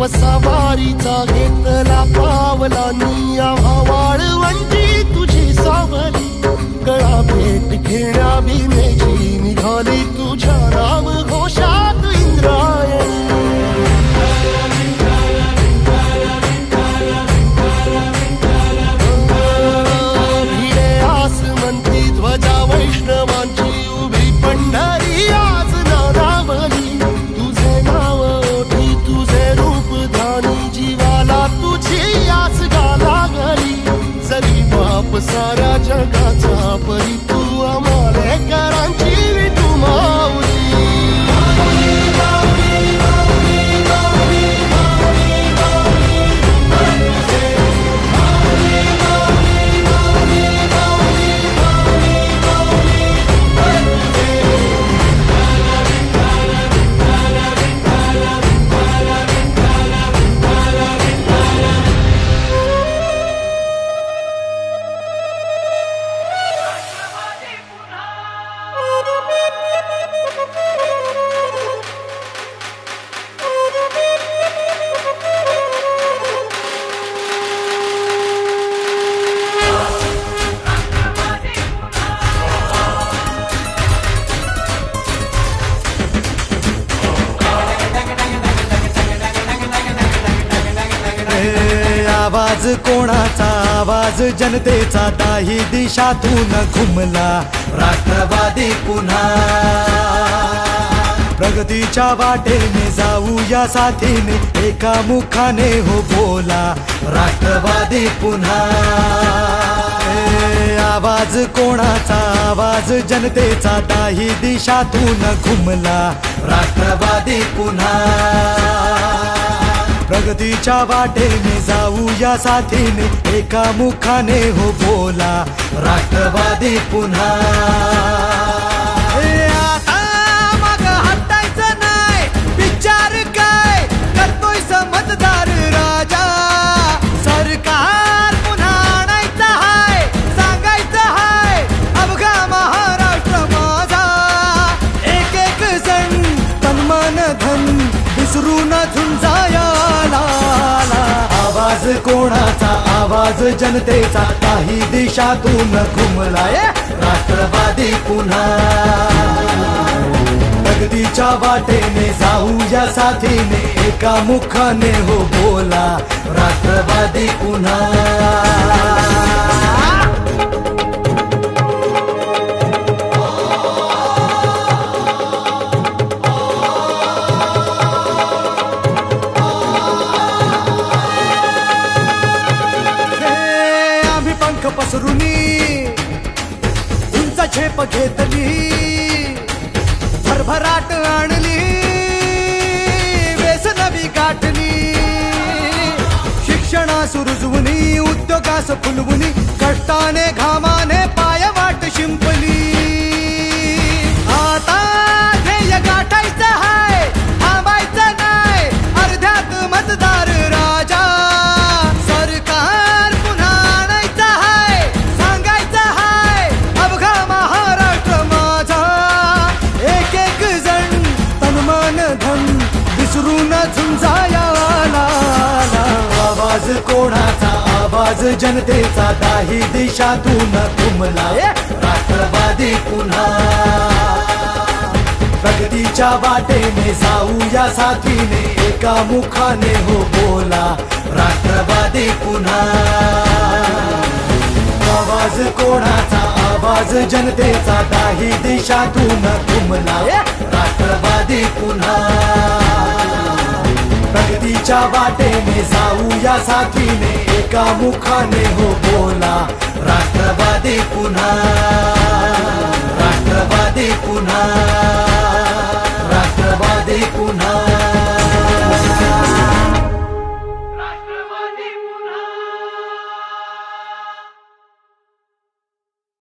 सवारीचा घेतला पावलांनी आम्हा वाळवंटी तुझी सावली गळा भेट घेण्या भीमेची निघाली तुझ्या नाम घोषात इंद्रायणी भिडे आसमंती ध्वजा वैष्णवांची उभी पंढरी आज नानावली तुझे नाव ओठी तुझे रूप ध्यानी जीवाला तुझी आस लागली जरी बाप साऱ्या जगाचा परी तू आमालेकरांची विठू माऊली आवाज कोणाचा आवाज जनतेचा दाही दिशातून घुमला राष्ट्रवादी पुन्हा प्रगतीच्या वाटेने जाऊया साथीने एका मुखाने हो बोला राष्ट्रवादी पुन्हा आवाज कोणाचा आवाज जनतेचा दाही दिशातून घुमला राष्ट्रवादी पुन्हा प्रगतीच्या वाटेने जाऊया साथीने एका मुखाने हो बोला राष्ट्रवादी पुन्हा आता मग हटायचं नाही विचार काय करतोय समजदार राजा सरकार पुन्हा आणायचं हाय सांगायचं हाय अवघा महाराष्ट्र माझा एक एक जण तन मन धन विसरून झुंजाया आवाज कोणाचा आवाज जनतेचा काही दिशातून घुमलाय राष्ट्रवादी पुन्हा प्रगतीच्या वाटेने जाऊया साथीने एका मुखाने हो बोला राष्ट्रवादी पुन्हा पसरुनी उंच झेप घेतली भरभराट आणली व्यसनवी गाठली शिक्षणास रुजवुनी उद्योगास फुलवुनी कष्टाने घामाने पायवाट शिंपली आता ध्येय गाठायचं हाय थांबायचं नाही अर्ध्यात मतदार राजा सरकार विसरून झुंजाया आवाज कोणाचा आवाज जनतेचा दाही दिशातून घुमलाय राष्ट्रवादी पुन्हा प्रगतीच्या वाटेने जाऊया साथीने एका मुखाने हो बोला राष्ट्रवादी पुन्हा आवाज कोणाचा आवाज जनतेचा दाही दिशातून घुमलाय राष्ट्रवादी पुन्हा प्रगतीच्या वाटेने जाऊया साथीने एका मुखाने हो बोला राष्ट्रवादी पुन्हा राष्ट्रवादी